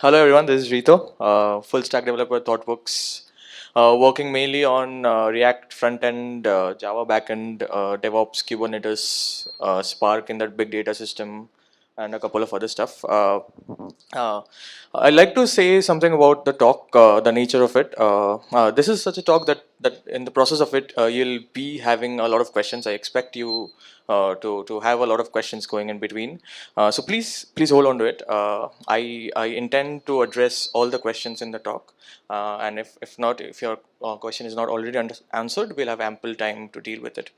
Hello everyone, this is Rito, full stack developer at ThoughtWorks, working mainly on React front-end, Java backend, DevOps, Kubernetes, Spark in that big data system, and a couple of other stuff. Uh, I'd like to say something about the talk, the nature of it. This is such a talk that in the process of it, you'll be having a lot of questions. I expect you to have a lot of questions going in between. So please hold on to it. I intend to address all the questions in the talk, and if not, if your question is not already answered, we'll have ample time to deal with it.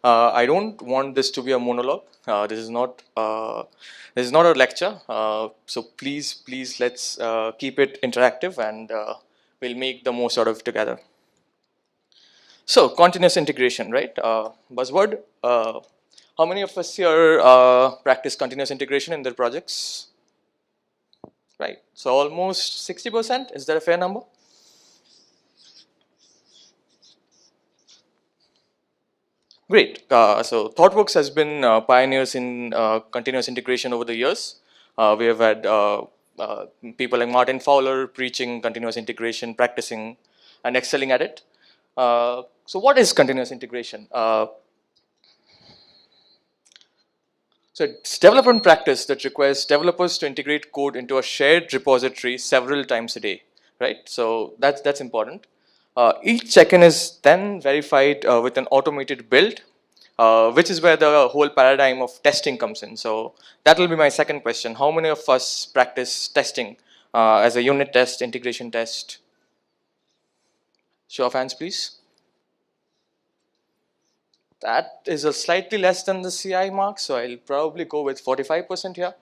I don't want this to be a monologue. This is not a lecture. So please let's keep it interactive, and we'll make the most out of it together. So continuous integration, right? Buzzword. How many of us here practice continuous integration in their projects? Right. So almost 60%. Is that a fair number? Great. So ThoughtWorks has been pioneers in continuous integration over the years. We have had people like Martin Fowler preaching continuous integration, practicing and excelling at it. So what is continuous integration? So it's development practice that requires developers to integrate code into a shared repository several times a day, right? So that's important. Each check-in is then verified with an automated build, which is where the whole paradigm of testing comes in. So that will be my second question. How many of us practice testing as a unit test, integration test? Show of hands, please. That is a slightly less than the CI mark, so I'll probably go with 45% here.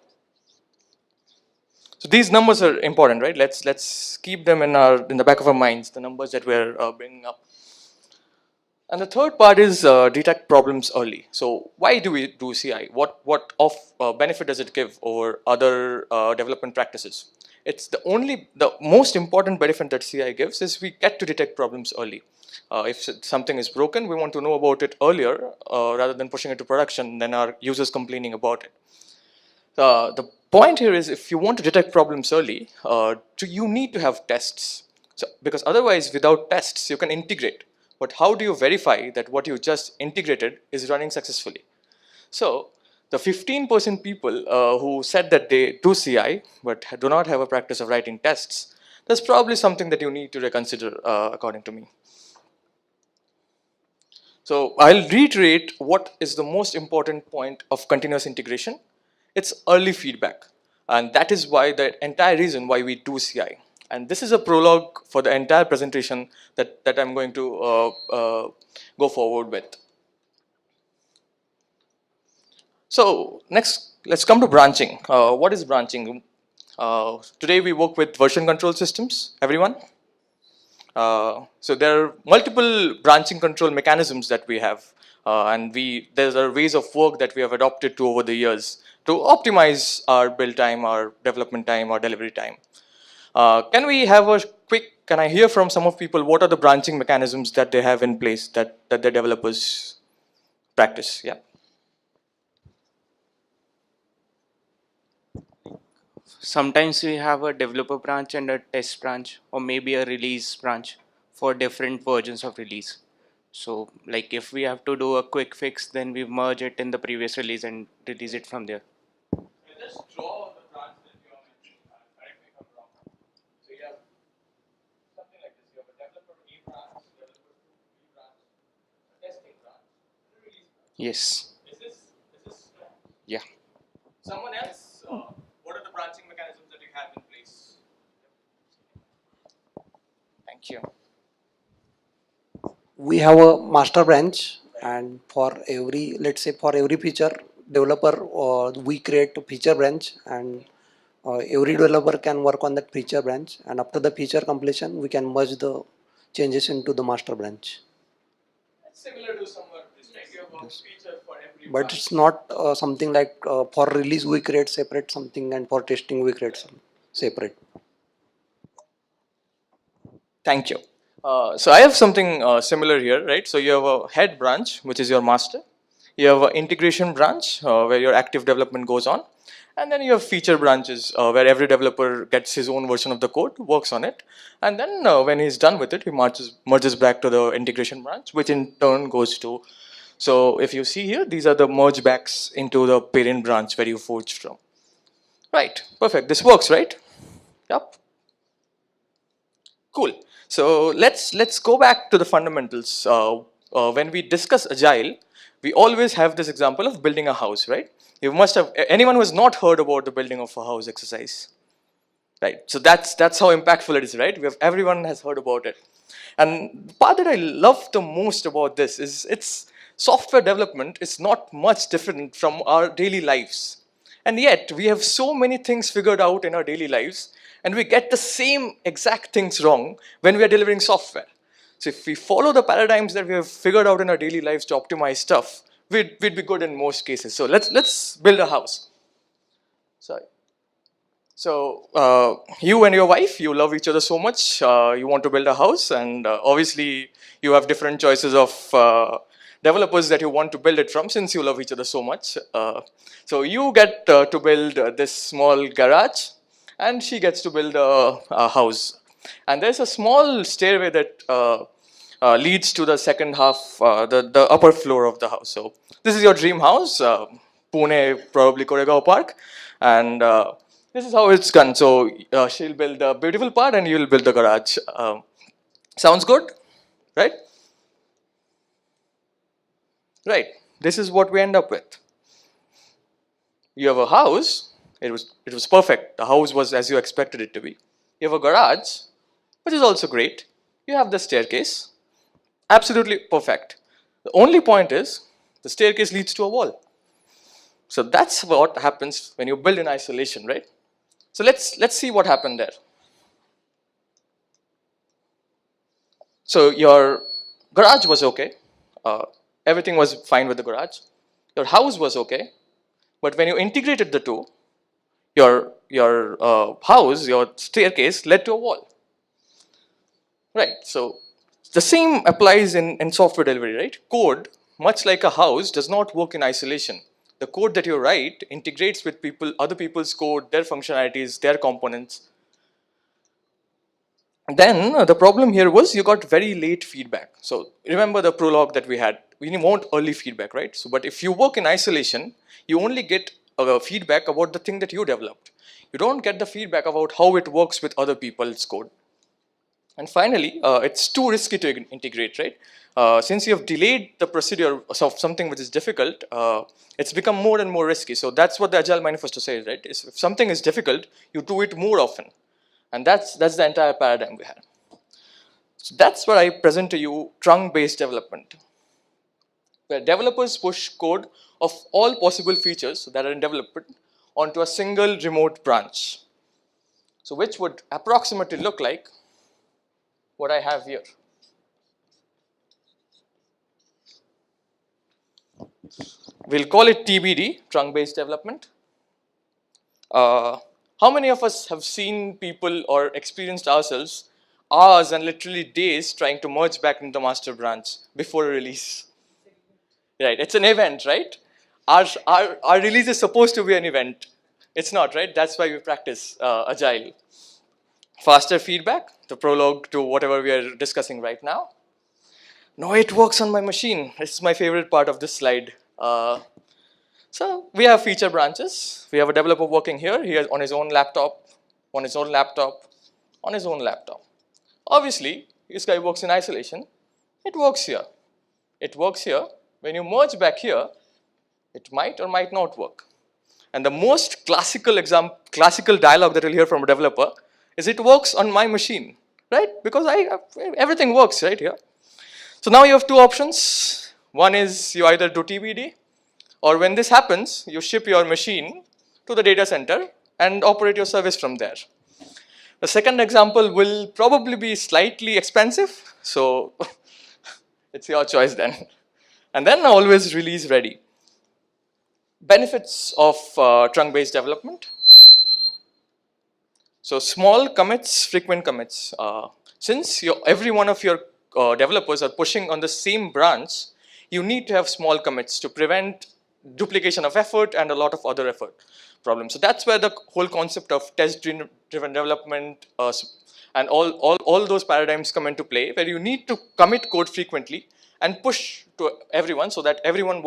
So these numbers are important, right? Let's keep them in the back of our minds, the numbers that we're bringing up. And the third part is detect problems early. So why do we do CI? What benefit does it give over other development practices? It's the most important benefit that CI gives is we get to detect problems early. If something is broken, we want to know about it earlier rather than pushing it to production, then our users complaining about it. The point here is if you want to detect problems early, you need to have tests. So, because otherwise, without tests, you can integrate. But how do you verify that what you just integrated is running successfully? So the 15% people who said that they do CI but do not have a practice of writing tests, that's probably something that you need to reconsider according to me. So I'll reiterate what is the most important point of continuous integration. It's early feedback. And that is why the entire reason why we do CI. And this is a prologue for the entire presentation that I'm going to go forward with. So next, let's come to branching. What is branching? Today we work with version control systems, everyone. So there are multiple branching control mechanisms that we have, and there are ways of work that we have adopted to over the years to optimize our build time, our development time, our delivery time. Can we have a quick? Can I hear from some of people what are the branching mechanisms that they have in place that the developers practice? Yeah. Sometimes we have a developer branch and a test branch, or maybe a release branch for different versions of release. So like if we have to do a quick fix, then we merge it in the previous release and release it from there. Let's draw the branch that you are mentioning. Correct me if I'm wrong. So you have something like this. You have a developer A branch, developer B branch, a testing branch, and a release branch. Yes. Is this Yeah. someone else? What are the branching mechanisms that you have in place? Thank you. We have a master branch, and for every, let's say for every feature developer, we create a feature branch, and every developer can work on that feature branch, and after the feature completion we can merge the changes into the master branch. That's similar to somewhat this, right? You have a feature for every But branch. it's not something like for release we create separate something, and for testing we create some separate. Thank you. So I have something similar here, right? So you have a head branch, which is your master. You have an integration branch where your active development goes on. And then you have feature branches where every developer gets his own version of the code, works on it, and then when he's done with it, he merges back to the integration branch, which in turn goes to. So if you see here, these are the merge backs into the parent branch where you forged from. Right, perfect. This works, right? Yep. Cool. So let's go back to the fundamentals. When we discuss agile, we always have this example of building a house, right? You must have anyone who has not heard about the building of a house exercise, right? So that's how impactful it is, right? Everyone has heard about it. And the part that I love the most about this is it's software development is not much different from our daily lives. And yet we have so many things figured out in our daily lives, and we get the same exact things wrong when we are delivering software. So if we follow the paradigms that we have figured out in our daily lives to optimize stuff, we'd be good in most cases. So let's build a house. Sorry. So you and your wife, you love each other so much, you want to build a house, and obviously you have different choices of developers that you want to build it from since you love each other so much. So you get to build this small garage, and she gets to build a house. And there's a small stairway that leads to the second half, the upper floor of the house. So this is your dream house, Pune, probably Koregaon Park, and this is how it's done. So she'll build the beautiful part, and you'll build the garage. Sounds good, right? Right. This is what we end up with. You have a house. It was perfect. The house was as you expected it to be. You have a garage, which is also great. You have the staircase. Absolutely perfect. The only point is the staircase leads to a wall. So that's what happens when you build in isolation, right? So let's see what happened there. So your garage was okay. Everything was fine with the garage. Your house was okay. But when you integrated the two, your house, your staircase led to a wall. Right. So the same applies in software delivery, right? Code, much like a house, does not work in isolation. The code that you write integrates with other people's code, their functionalities, their components. Then the problem here was you got very late feedback. So remember the prologue that we had. We want early feedback, right? So, but if you work in isolation, you only get feedback about the thing that you developed. You don't get the feedback about how it works with other people's code. And finally, it's too risky to integrate, right? Since you have delayed the procedure of something which is difficult, it's become more and more risky. So that's what the Agile Manifesto says, right? If something is difficult, you do it more often. And that's the entire paradigm we had. So that's what I present to you, trunk-based development, where developers push code of all possible features that are in development onto a single remote branch. So which would approximately look like what I have here. We'll call it TBD, trunk-based development. How many of us have seen people or experienced ourselves hours and literally days trying to merge back into the master branch before a release? Right, it's an event, right? Our release is supposed to be an event. It's not, right? That's why we practice Agile. Faster feedback, the prologue to whatever we are discussing right now. No, it works on my machine. It's my favorite part of this slide. So we have feature branches. We have a developer working here. He is on his own laptop, on his own laptop, on his own laptop. Obviously, this guy works in isolation. It works here. It works here. When you merge back here, it might or might not work. And the most classical dialogue that you'll hear from a developer is it works on my machine, right? Because everything works right here. So now you have two options. One is you either do TBD, or when this happens, you ship your machine to the data center and operate your service from there. The second example will probably be slightly expensive, so it's your choice then. And then always release ready. Benefits of trunk-based development. So small commits, frequent commits. Since every one of your developers are pushing on the same branch, you need to have small commits to prevent duplication of effort and a lot of other effort. problem. So that's where the whole concept of test-driven development and all those paradigms come into play, where you need to commit code frequently and push to everyone so that everyone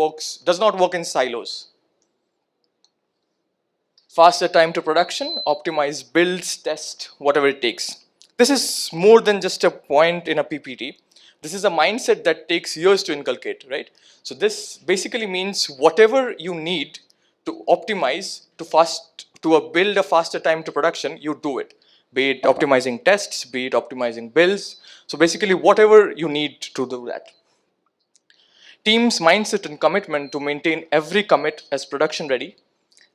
does not work in silos. Faster time to production, optimize builds, test, whatever it takes. This is more than just a point in a PPT. This is a mindset that takes years to inculcate, right? So this basically means whatever you need to optimize to build a faster time to production, you do it. Be it optimizing tests, be it optimizing builds. So basically whatever you need to do that. Team's mindset and commitment to maintain every commit as production ready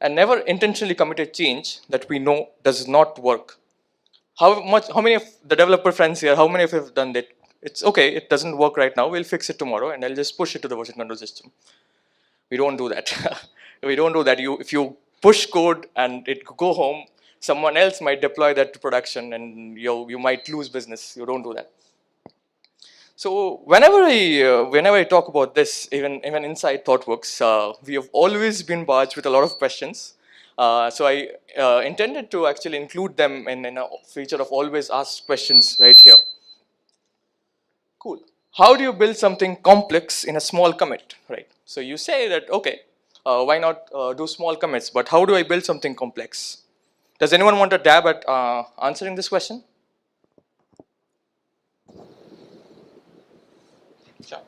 and never intentionally commit a change that we know does not work. How many of the developer friends here, how many of you have done that? It's okay, it doesn't work right now, we'll fix it tomorrow and I'll just push it to the version control system. We don't do that. We don't do that. If you push code and it go home, someone else might deploy that to production and you might lose business. You don't do that. So whenever I talk about this, even inside ThoughtWorks, we have always been barged with a lot of questions. So I intended to actually include them in a feature of always asked questions right here. Cool. How do you build something complex in a small commit, right? So you say that, okay, why not do small commits, but how do I build something complex? Does anyone want a dab at answering this question? Sure.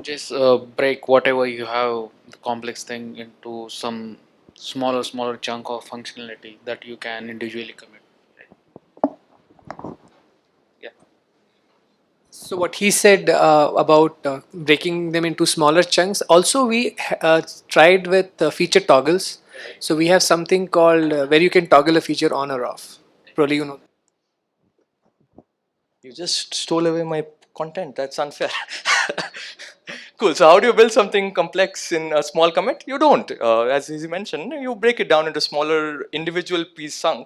Just break whatever you have, the complex thing, into some smaller chunk of functionality that you can individually commit. Yeah. So what he said about breaking them into smaller chunks. Also, we tried with feature toggles. So we have something called where you can toggle a feature on or off. Probably you know. You just stole away my content. That's unfair. Cool. So how do you build something complex in a small commit? You don't. As he mentioned, you break it down into smaller individual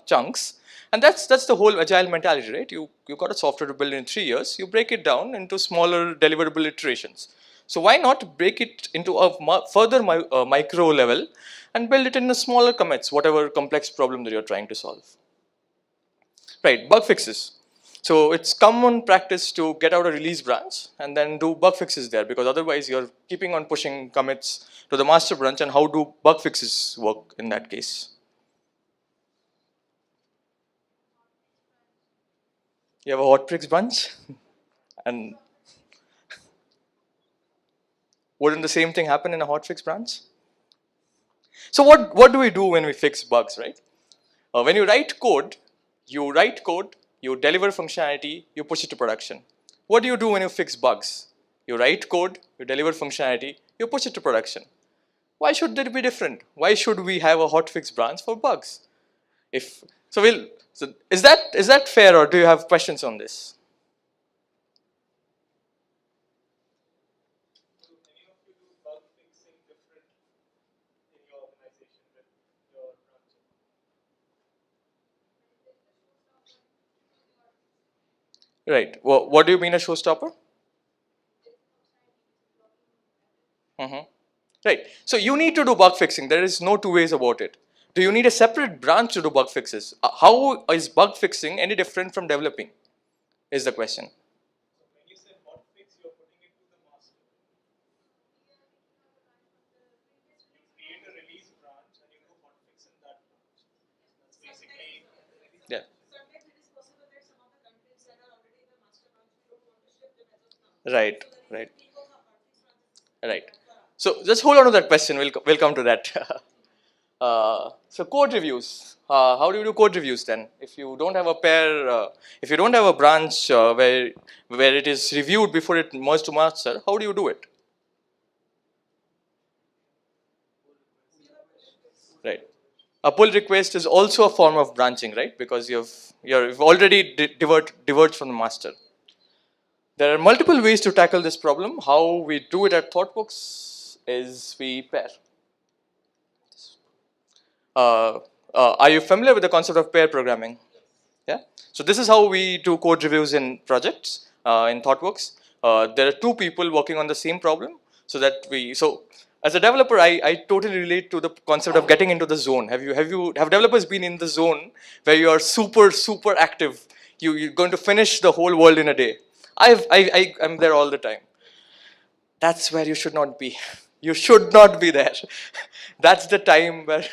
chunks. And that's the whole agile mentality, right? You got a software to build in 3 years. You break it down into smaller deliverable iterations. So why not break it into a further micro level and build it in a smaller commits, whatever complex problem that you're trying to solve. Right, bug fixes. So it's common practice to get out a release branch and then do bug fixes there, because otherwise you're keeping on pushing commits to the master branch. And how do bug fixes work in that case? You have a hotfix branch, and wouldn't the same thing happen in a hotfix branch? So what do we do when we fix bugs, right? When you write code, you deliver functionality, you push it to production. What do you do when you fix bugs? You write code, you deliver functionality, you push it to production. Why should that be different? Why should we have a hotfix branch for bugs? So is that fair, or do you have questions on this? Right. Well, what do you mean a showstopper? Mm-hmm. Right. So you need to do bug fixing. There is no two ways about it. Do you need a separate branch to do bug fixes? How is bug fixing any different from developing? Is the question. Yeah. Right. Right. Right. So just hold on to that question. We'll come to that. So code reviews. How do you do code reviews then? If you don't have a pair, if you don't have a branch where it is reviewed before it merged to master, how do you do it? Right. A pull request is also a form of branching, right? Because you've already diverged from the master. There are multiple ways to tackle this problem. How we do it at ThoughtWorks is we pair. Are you familiar with the concept of pair programming? Yeah. So this is how we do code reviews in projects in ThoughtWorks. There are two people working on the same problem. so that so as a developer, I totally relate to the concept of getting into the zone. Have developers been in the zone where you are super active? You're going to finish the whole world in a day. I'm there all the time. That's where you should not be. You should not be there. That's the time where.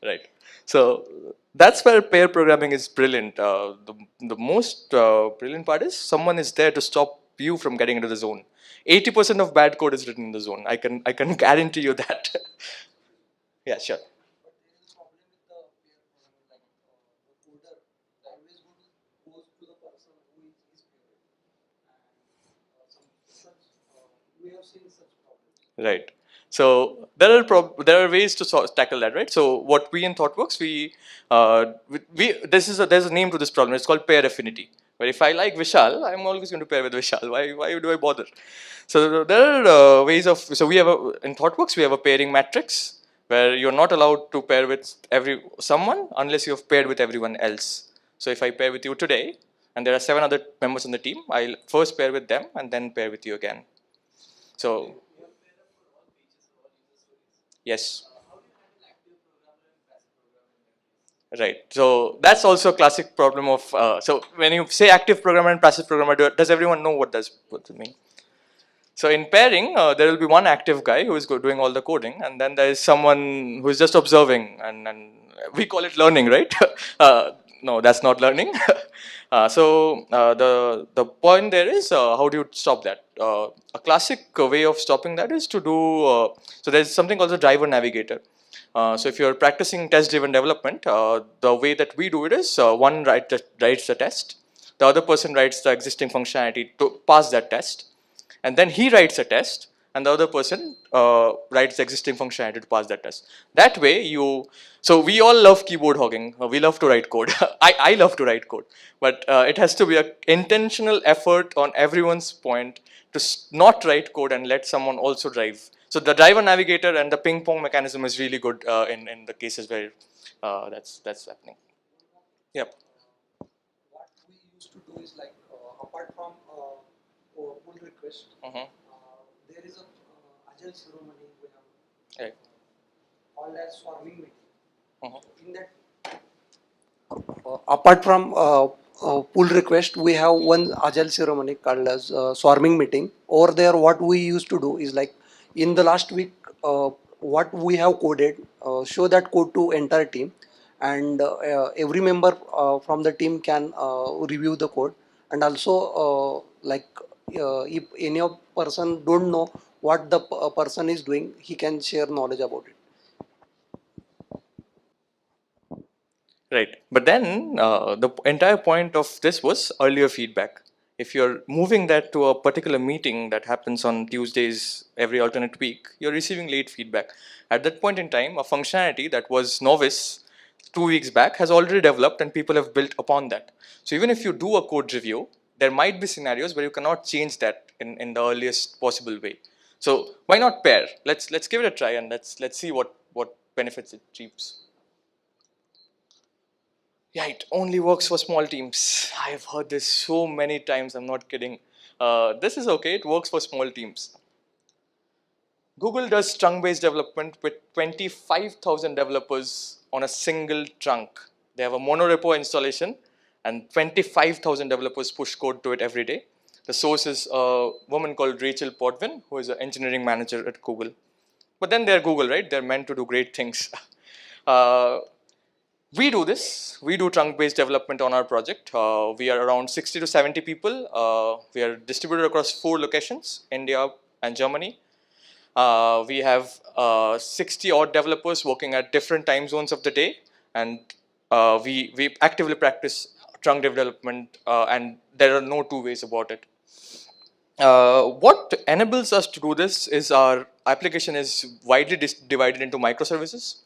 Right. So that's where pair programming is brilliant. The most brilliant part is someone is there to stop you from getting into the zone. 80% of bad code is written in the zone. I can guarantee you that. Yeah, sure. Right. So there are ways to tackle that, right? So what we in ThoughtWorks we there's a name to this problem. It's called pair affinity. Where if I like Vishal, I'm always going to pair with Vishal. Why do I bother? So there are ways of we have in ThoughtWorks we have a pairing matrix where you're not allowed to pair with someone unless you've paired with everyone else. So if I pair with you today and there are 7 other members on the team, I'll first pair with them and then pair with you again. So yes. Right. So that's also a classic problem of. So when you say active programmer and passive programmer, does everyone know what it mean? So in pairing, there will be one active guy who is doing all the coding, and then there is someone who is just observing, and we call it learning, right? No, that's not learning. The point there is how do you stop that? A classic way of stopping that is to do. So there's something called the driver navigator. So if you're practicing test-driven development, the way that we do it is one writes the test, the other person writes the existing functionality to pass that test, and then he writes a test, and the other person writes the existing functionality to pass that test. That way, so we all love keyboard hogging. We love to write code. I love to write code, but it has to be an intentional effort on everyone's point to not write code and let someone also drive. So the driver navigator and the ping pong mechanism is really good in the cases where that's happening. Yep. What we used to do is like apart from pull request, there is a agile ceremony we have Right. called as swarming meeting. Mhm. In that, apart from pull request, we have one agile ceremony called as swarming meeting. Over there, what we used to do is like in the last week, what we have coded, show that code to entire team, and every member from the team can review the code, and also if any of person don't know what the person is doing, he can share knowledge about it. Right. But then the entire point of this was earlier feedback. If you're moving that to a particular meeting that happens on Tuesdays every alternate week, you're receiving late feedback. At that point in time, a functionality that was novice 2 weeks back has already developed and people have built upon that. So even if you do a code review, there might be scenarios where you cannot change that in the earliest possible way. So why not pair? Let's give it a try and let's see what benefits it reaps. Yeah, it only works for small teams. I have heard this so many times, I'm not kidding. This is okay, it works for small teams. Google does trunk-based development with 25,000 developers on a single trunk. They have a monorepo installation and 25,000 developers push code to it every day. The source is a woman called Rachel Podwin, who is an engineering manager at Google. But then they're Google, right? They're meant to do great things. Uh, we do this. We do trunk-based development on our project. We are around 60 to 70 people. We are distributed across 4 locations, India and Germany. We have 60 odd developers working at different time zones of the day. And we actively practice trunk development and there are no two ways about it. What enables us to do this is our application is widely divided into microservices.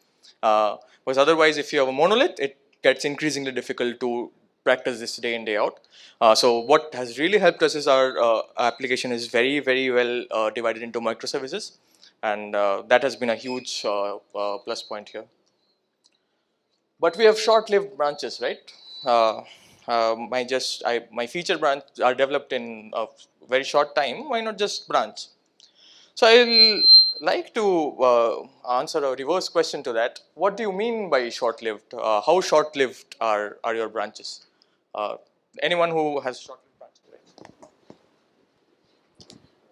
Because otherwise, if you have a monolith, it gets increasingly difficult to practice this day in, day out. So what has really helped us is our application is very well divided into microservices. And that has been a huge plus point here. But we have short-lived branches, right? My feature branch are developed in a very short time. Why not just branch? So I'll like to answer a reverse question to that. What do you mean by short-lived? How short-lived are your branches? Anyone who has short-lived branches, right?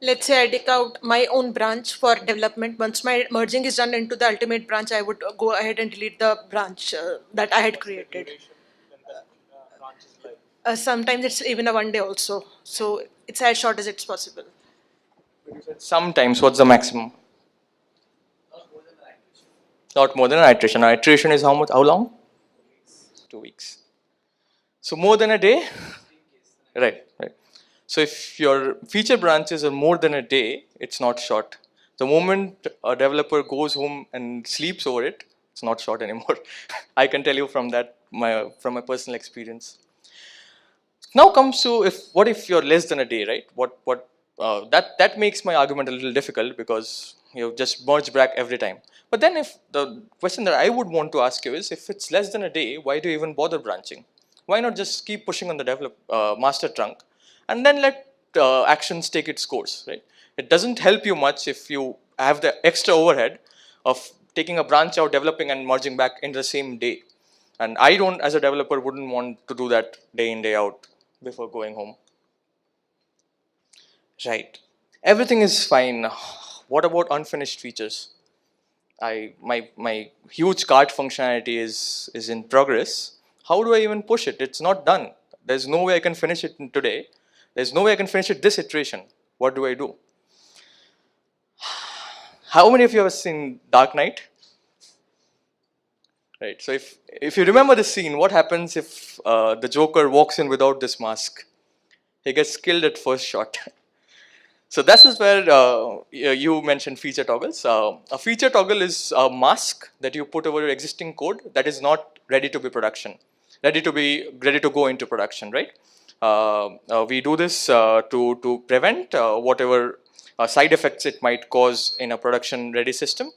Let's say I take out my own branch for development. Once my merging is done into the ultimate branch, I would go ahead and delete the branch that I had created. Sometimes it's even a 1 day also. So it's as short as it's possible. Sometimes, what's the maximum? Not more than an iteration. An iteration is how much? How long? 2 weeks. So more than a day? Right, right. So if your feature branches are more than a day, it's not short. The moment a developer goes home and sleeps over it, it's not short anymore. I can tell you from my personal experience. Now comes to what if you're less than a day, right? That makes my argument a little difficult because you just merge back every time. But then if the question that I would want to ask you is, if it's less than a day, why do you even bother branching? Why not just keep pushing on the master trunk and then let actions take its course, right? It doesn't help you much if you have the extra overhead of taking a branch out, developing and merging back in the same day. And I don't, as a developer, wouldn't want to do that day in, day out before going home. Right. Everything is fine. What about unfinished features? My huge cart functionality is in progress. How do I even push it? It's not done. There's no way I can finish it today. There's no way I can finish it this iteration. What do I do? How many of you have seen Dark Knight? Right. So if you remember the scene, what happens if the Joker walks in without this mask? He gets killed at first shot. So this is where you mentioned feature toggles. A feature toggle is a mask that you put over your existing code that is not ready to be ready to go into production, right? We do this to prevent whatever side effects it might cause in a production ready system.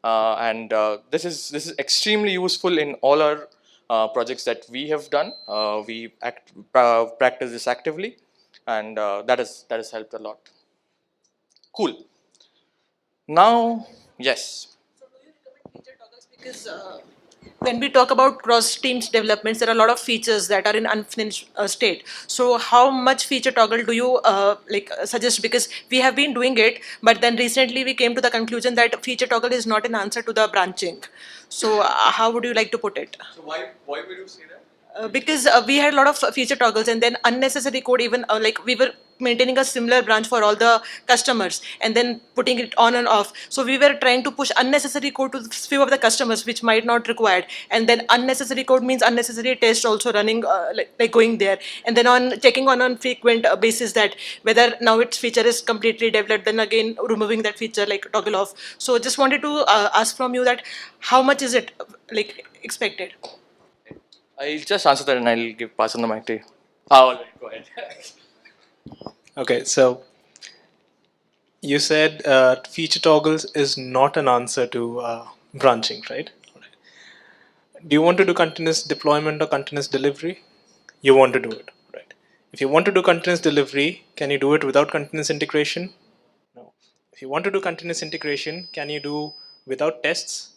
And this is extremely useful in all our projects that we have done. We practice this actively, and that has helped a lot. Cool. Now, yes. So do you recommend feature toggles? Because when we talk about cross teams developments, there are a lot of features that are in unfinished state. So how much feature toggle do you suggest? Because we have been doing it, but then recently we came to the conclusion that feature toggle is not an answer to the branching. So how would you like to put it? So why would you say that? Because we had a lot of feature toggles, and then unnecessary code, even like we were maintaining a similar branch for all the customers and then putting it on and off. So we were trying to push unnecessary code to few of the customers which might not required, and then unnecessary code means unnecessary tests also running like going there, and then on checking on frequent basis that whether now its feature is completely developed, then again removing that feature like toggle off. So just wanted to ask from you that how much is it like expected? I'll just answer that and I'll pass on the mic to you. All right, go ahead. Okay, so you said feature toggles is not an answer to branching, right? Do you want to do continuous deployment or continuous delivery? You want to do it, right? If you want to do continuous delivery, can you do it without continuous integration? No. If you want to do continuous integration, can you do without tests?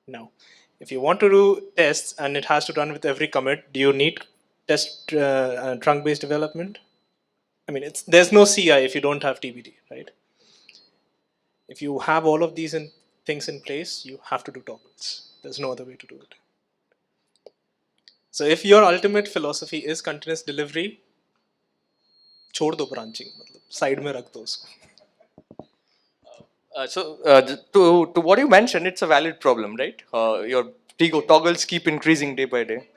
No. If you want to do tests and it has to run with every commit, do you need test trunk-based development? I mean, there's no CI if you don't have TBD, right? If you have all of these things in place, you have to do toggles. There's no other way to do it. So if your ultimate philosophy is continuous delivery, छोड़ दो branching, side में रख दो उसको. To what you mentioned, it's a valid problem, right? Your toggles keep increasing day by day.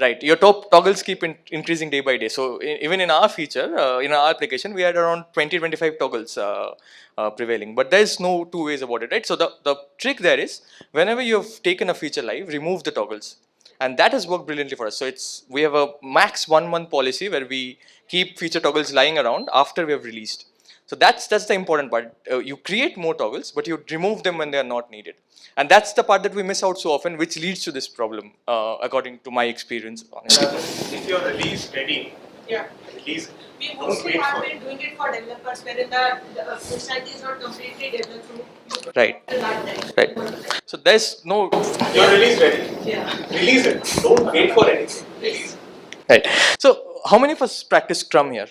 Right, your toggles keep increasing day by day. So even in our feature, in our application, we had around 20-25 toggles prevailing. But there's no two ways about it, right? So the trick there is, whenever you've taken a feature live, remove the toggles. And that has worked brilliantly for us. So we have a max 1 month policy where we keep feature toggles lying around after we have released. So that's the important part. You create more toggles, but you remove them when they are not needed, and that's the part that we miss out so often, which leads to this problem, according to my experience. Honestly, If your release ready, Yeah. release it. We Don't mostly wait have for been it. doing it for developers wherein the functionality is not completely developed through right, that time. right. So there's no Your release ready. Yeah. Release it. Don't wait for anything. Release it. right. So how many of us practice Scrum here?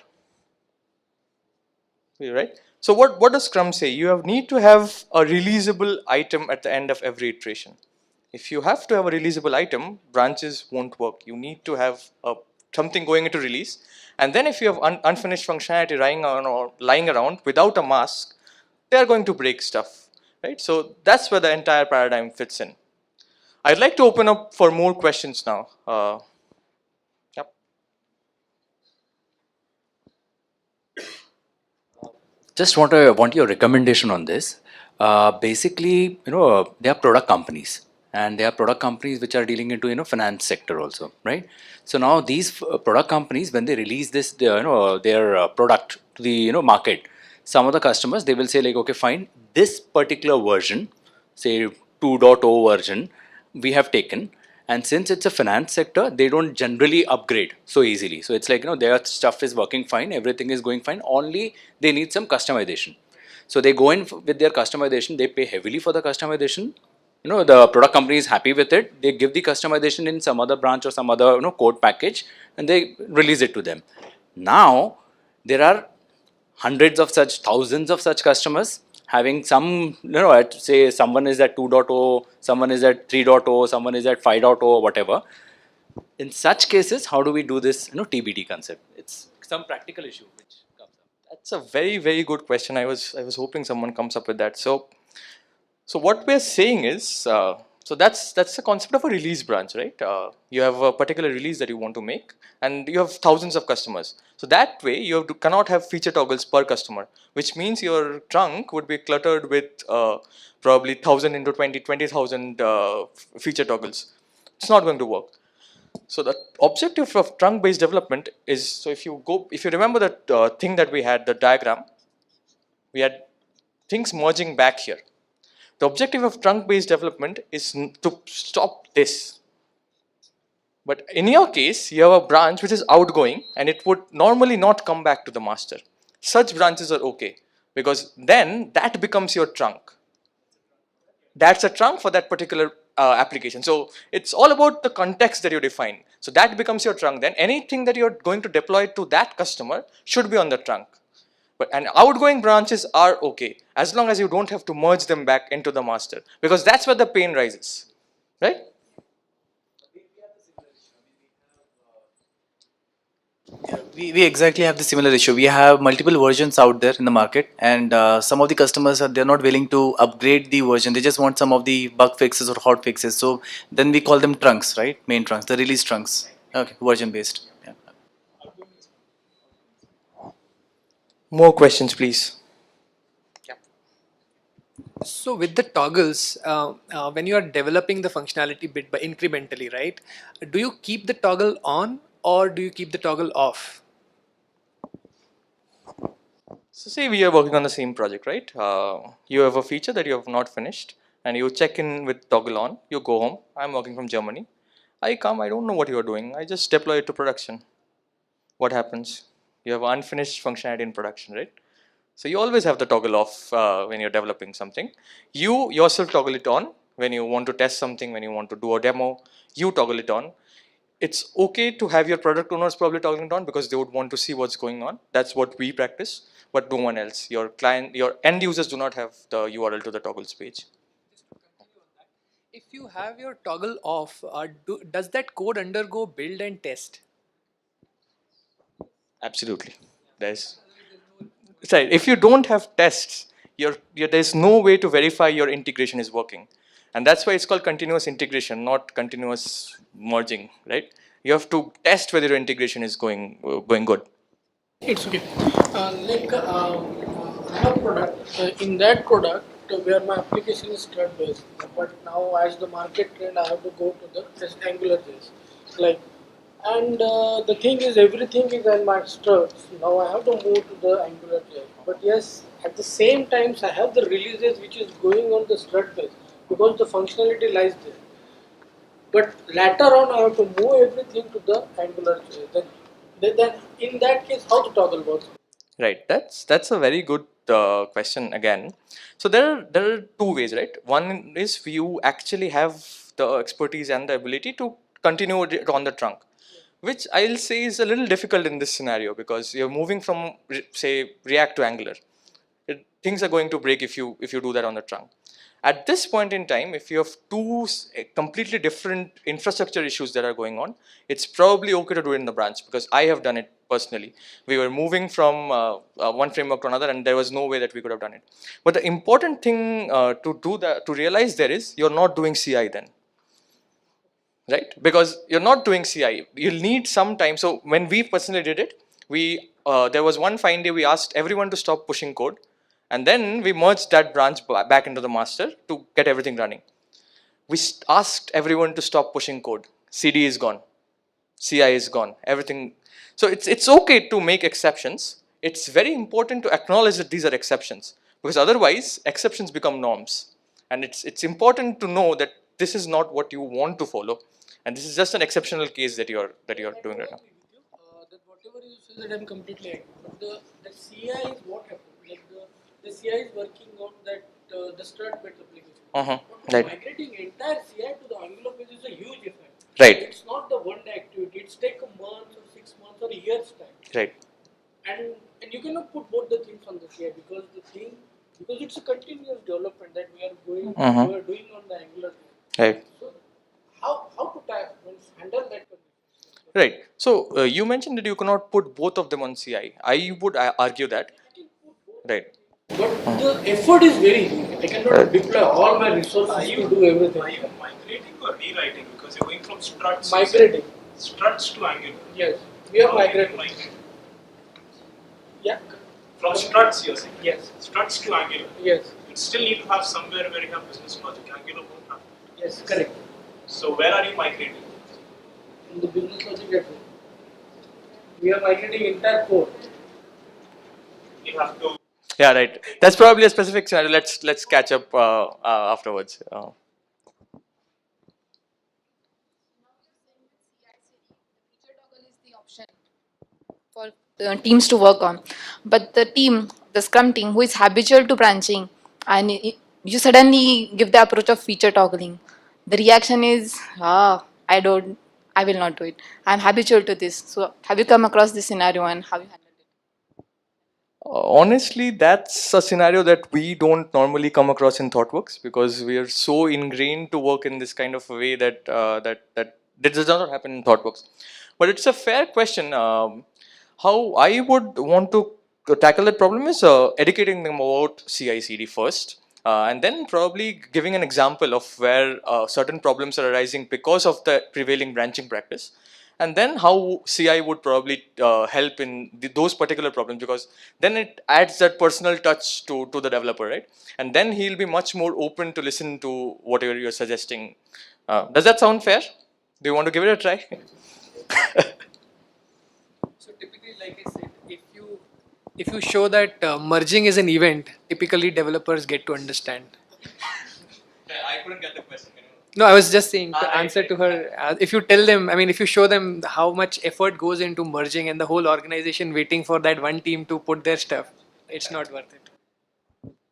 Right. So what does Scrum say? You need to have a releasable item at the end of every iteration. If you have to have a releasable item, branches won't work. You need to have something going into release, and then if you have unfinished functionality lying around without a mask, they are going to break stuff, right? So that's where the entire paradigm fits in. I'd like to open up for more questions now. Yep. Just want your recommendation on this. Basically, they are product companies, and they are product companies which are dealing into finance sector also, right? So now these product companies, when they release this, their product to the market, some of the customers, they will say like, okay, fine, this particular version, say 2.0 version, we have taken, and since it's a finance sector, they don't generally upgrade so easily. So it's like, their stuff is working fine, everything is going fine, only they need some customization. So they go in with their customization, they pay heavily for the customization. The product company is happy with it, they give the customization in some other branch or some other code package, and they release it to them. Now there are hundreds of such, thousands of such customers having some, at say someone is at 2.0, someone is at 3.0, someone is at 5.0, whatever. In such cases, how do we do this, TBD concept? It's some practical issue which comes up. That's a very good question. I was hoping someone comes up with that. So what we're saying is, so that's the concept of a release branch, right? You have a particular release that you want to make, and you have thousands of customers. So that way, cannot have feature toggles per customer, which means your trunk would be cluttered with probably 1,000 into 20,000 feature toggles. It's not going to work. So the objective of trunk-based development is, so if you remember that thing that we had, the diagram, we had things merging back here. The objective of trunk-based development is to stop this. But in your case, you have a branch which is outgoing and it would normally not come back to the master. Such branches are okay because then that becomes your trunk. That's a trunk for that particular application. So it's all about the context that you define. So that becomes your trunk. Then anything that you're going to deploy to that customer should be on the trunk. And outgoing branches are okay as long as you don't have to merge them back into the master, because that's where the pain rises, right? We exactly have the similar issue. We have multiple versions out there in the market, and some of the customers they're not willing to upgrade the version. They just want some of the bug fixes or hot fixes. So then we call them trunks, right? Main trunks, the release trunks. Okay, version based. Yeah. More questions, please. So with the toggles, when you are developing the functionality bit by incrementally, right? Do you keep the toggle on or do you keep the toggle off? So say we are working on the same project, right? You have a feature that you have not finished and you check in with toggle on, you go home. I'm working from Germany. I come, I don't know what you are doing. I just deploy it to production. What happens? You have unfinished functionality in production, right? So you always have the toggle off when you're developing something. You yourself toggle it on when you want to test something, when you want to do a demo, you toggle it on. It's okay to have your product owners probably toggling it on because they would want to see what's going on. That's what we practice, but no one else. Your client, your end users do not have the URL to the toggles page. If you have your toggle off, does that code undergo build and test? Absolutely. There's right. If you don't have tests, there's no way to verify your integration is working, and that's why it's called continuous integration, not continuous merging. Right? You have to test whether your integration is going good. It's okay. I have a product. In that product, where my application is thread based, but now as the market trend, I have to go to the Angular based. Like And the thing is, everything is in my struts. Now I have to move to the Angular JS. But yes, at the same times, I have the releases which is going on the strut base because the functionality lies there. But later on, I have to move everything to the Angular JS. Then in that case, how to toggle works? Right. That's a very good question again. So there are two ways, right? One is you actually have the expertise and the ability to continue it on the trunk, which I'll say is a little difficult in this scenario because you're moving from say React to Angular. Things are going to break if you do that on the trunk. At this point in time, if you have two completely different infrastructure issues that are going on, it's probably okay to do it in the branch because I have done it personally. We were moving from one framework to another, and there was no way that we could have done it. But the important thing to realize there is you're not doing CI then, right? Because you're not doing CI, you'll need some time. So when we personally did it, we there was one fine day we asked everyone to stop pushing code, and then we merged that branch back into the master to get everything running. We asked everyone to stop pushing code. CD is gone, CI is gone, everything. So it's okay to make exceptions. It's very important to acknowledge that these are exceptions because otherwise exceptions become norms. And it's important to know that this is not what you want to follow, and this is just an exceptional case that you're doing right now. That whatever you say that I'm completely agree. But the CI is what happened. Like the CI is working on that the strut based application. But Right. migrating entire CI to the Angular page is a huge effect. Right. It's not the one day activity. It's take a month or 6 months or a year's time. Right. And you cannot put both the things on the CI because it's a continuous development that we are we are doing on the Angular page. Right. So how to handle that condition? Right. So you mentioned that you cannot put both of them on CI. I would argue that. Right. But the effort is very huge. I cannot deploy all my resources to do everything. Are you migrating or rewriting? Because you're going from struts. Migrating. Struts to Angular. Yes. We are How migrating. you migrate? Yeah. From struts, you're saying? Yes. Struts to Angular. Yes. You still need to have somewhere where you have business logic. Angular won't have. Yes. Correct. So where are you migrating? In the business logic gateway. We are migrating entire code. You have to. Yeah, right. That's probably a specific scenario. Let's catch up afterwards. For teams to work on. But the Scrum team, who is habitual to branching, and you suddenly give the approach of feature toggling, the reaction is, I will not do it. I'm habitual to this. So, have you come across this scenario and how you handled it? Honestly, that's a scenario that we don't normally come across in ThoughtWorks because we are so ingrained to work in this kind of a way that does not happen in ThoughtWorks. But it's a fair question. How I would want to tackle that problem is educating them about CI/CD first, and then probably giving an example of where certain problems are arising because of the prevailing branching practice, and then how CI would probably help in those particular problems because then it adds that personal touch to the developer, right? And then he'll be much more open to listen to whatever you're suggesting. Does that sound fair? Do you want to give it a try? So typically, like I said, if you show that merging is an event, typically developers get to understand. I couldn't get the question. No, I was just saying to answer to her. If you tell them, I mean, if you show them how much effort goes into merging and the whole organization waiting for that one team to put their stuff, it's not worth it.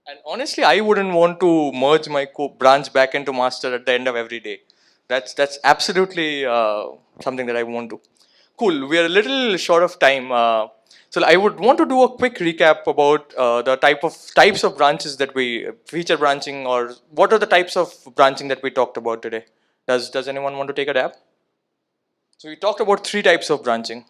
And honestly, I wouldn't want to merge my branch back into master at the end of every day. That's absolutely something that I won't do. Cool. We are a little short of time, so I would want to do a quick recap about the types of branches that we feature branching, or what are the types of branching that we talked about today. Does anyone want to take a dab? So we talked about 3 types of branching.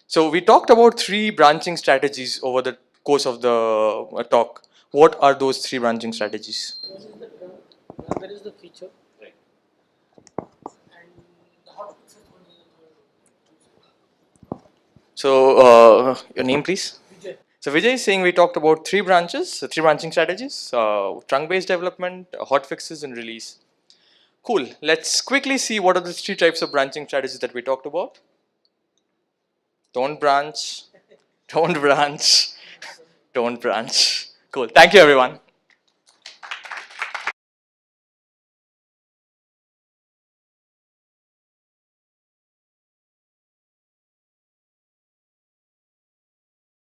So we talked about 3 branching strategies over the course of the talk. What are those 3 branching strategies? One is the another is the feature. Right. And the hot fixes one is the third. So your name, please. Vijay. So Vijay is saying we talked about 3 branches, 3 branching strategies: trunk-based development, hot fixes, and release. Cool. Let's quickly see what are the 3 types of branching strategies that we talked about. Don't branch, don't branch, don't branch. Cool. Thank you, everyone.